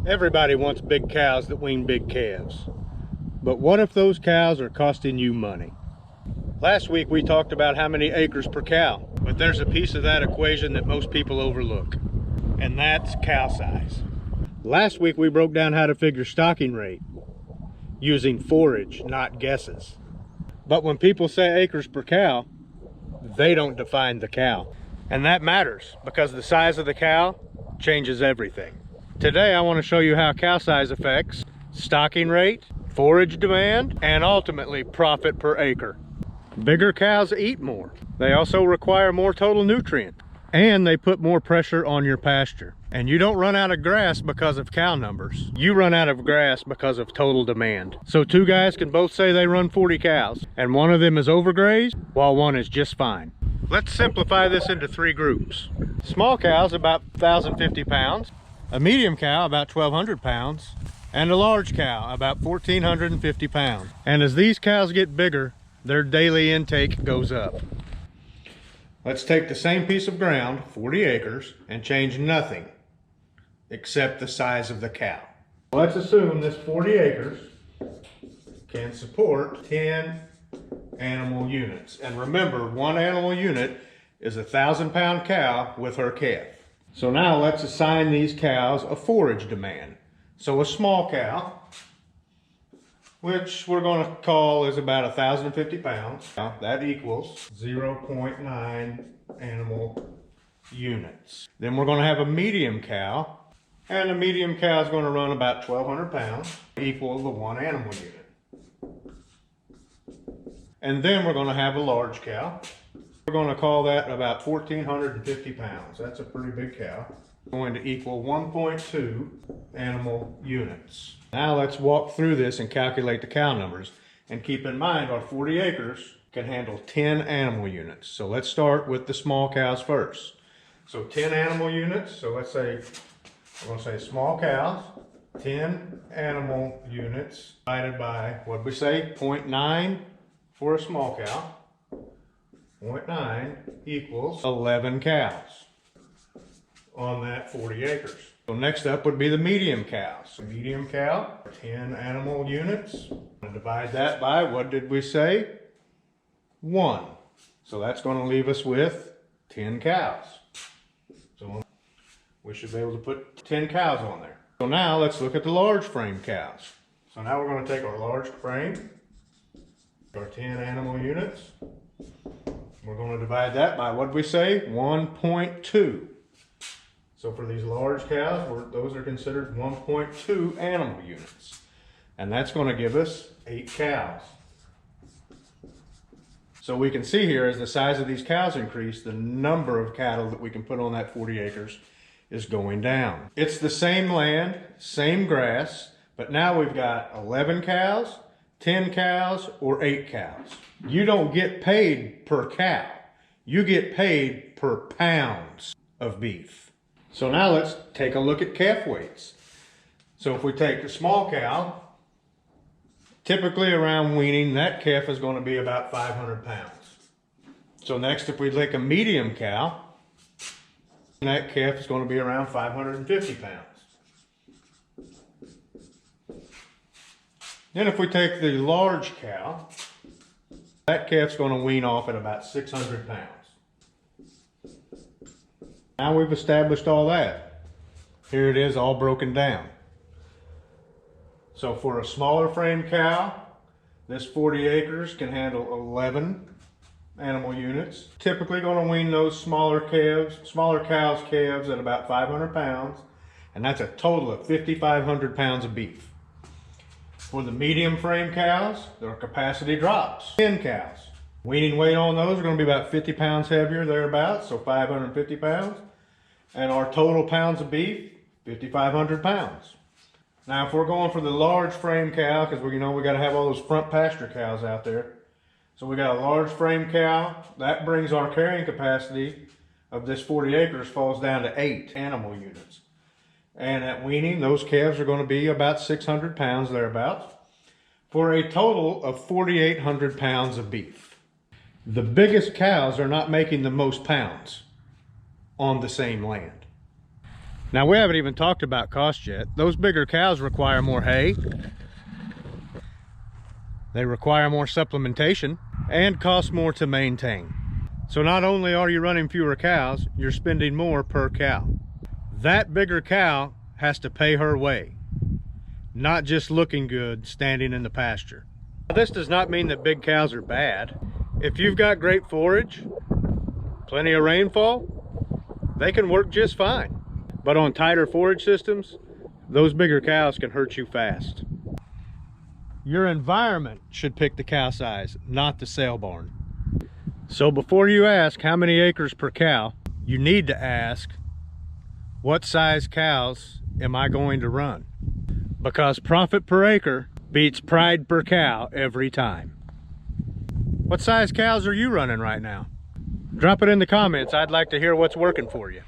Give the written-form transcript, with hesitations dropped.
Everybody wants big cows that wean big calves. But what if those cows are costing you money? Last week we talked about how many acres per cow, but there's a piece of that equation that most people overlook, and that's cow size. Last week we broke down how to figure stocking rate using forage, not guesses. But when people say acres per cow, they don't define the cow. And that matters because the size of the cow changes everything. Today I want to show you how cow size affects stocking rate, forage demand, and ultimately profit per acre. Bigger cows eat more. They also require more total nutrient, and they put more pressure on your pasture. And you don't run out of grass because of cow numbers. You run out of grass because of total demand. So two guys can both say they run 40 cows, and one of them is overgrazed while one is just fine. Let's simplify this into three groups. Small cows about 1,050 pounds, a medium cow about 1,200 pounds, and a large cow about 1,450 pounds. And as these cows get bigger, their daily intake goes up. Let's take the same piece of ground, 40 acres, and change nothing except the size of the cow. Let's assume this 40 acres can support 10 animal units. And remember, one animal unit is a 1,000-pound cow with her calf. So now let's assign these cows a forage demand. So a small cow, which we're going to call is about 1,050 pounds. That equals 0.9 animal units. Then we're going to have a medium cow, and a medium cow is going to run about 1,200 pounds, equal to one animal unit. And then we're going to have a large cow. We're going to call that about 1,450 pounds. That's a pretty big cow. Going to equal 1.2 animal units. Now let's walk through this and calculate the cow numbers. And keep in mind our 40 acres can handle 10 animal units. So let's start with the small cows first. So 10 animal units. So let's say, we're going to say small cows, 10 animal units divided by, what did we say, 0.9 for a small cow. 0.9 equals 11 cows on that 40 acres. So next up would be the medium cows. Medium cow, 10 animal units. Divide that by, what did we say? 1. So that's going to leave us with 10 cows. So we should be able to put 10 cows on there. So now let's look at the large frame cows. So now we're going to take our large frame, our 10 animal units. We're going to divide that by, what did we say? 1.2. So for these large cows, those are considered 1.2 animal units. And that's going to give us 8 cows. So we can see here, as the size of these cows increase, the number of cattle that we can put on that 40 acres is going down. It's the same land, same grass, but now we've got 11 cows, 10 cows, or 8 cows. You don't get paid per cow. You get paid per pounds of beef. So now let's take a look at calf weights. So if we take a small cow, typically around weaning, that calf is going to be about 500 pounds. So next, if we take a medium cow, that calf is going to be around 550 pounds. Then if we take the large cow, that calf's going to wean off at about 600 pounds. Now we've established all that. Here it is all broken down. So for a smaller frame cow, this 40 acres can handle 11 animal units. Typically going to wean those smaller cows' calves at about 500 pounds. And that's a total of 5,500 pounds of beef. For the medium frame cows, their capacity drops. 10 cows. Weaning weight on those are going to be about 50 pounds heavier, thereabouts, so 550 pounds. And our total pounds of beef, 5,500 pounds. Now if we're going for the large frame cow, because we got to have all those front pasture cows out there. So we got a large frame cow, that brings our carrying capacity of this 40 acres falls down to 8 animal units. And at weaning, those calves are going to be about 600 pounds thereabouts, for a total of 4,800 pounds of beef. The biggest cows are not making the most pounds on the same land. Now, we haven't even talked about cost yet. Those bigger cows require more hay. They require more supplementation and cost more to maintain. So not only are you running fewer cows, you're spending more per cow. That bigger cow has to pay her way, not just looking good standing in the pasture. This does not mean that big cows are bad. If you've got great forage, plenty of rainfall, they can work just fine. But on tighter forage systems, those bigger cows can hurt you fast. Your environment should pick the cow size, not the sale barn. So before you ask how many acres per cow, you need to ask, what size cows am I going to run? Because profit per acre beats pride per cow every time. What size cows are you running right now? Drop it in the comments. I'd like to hear what's working for you.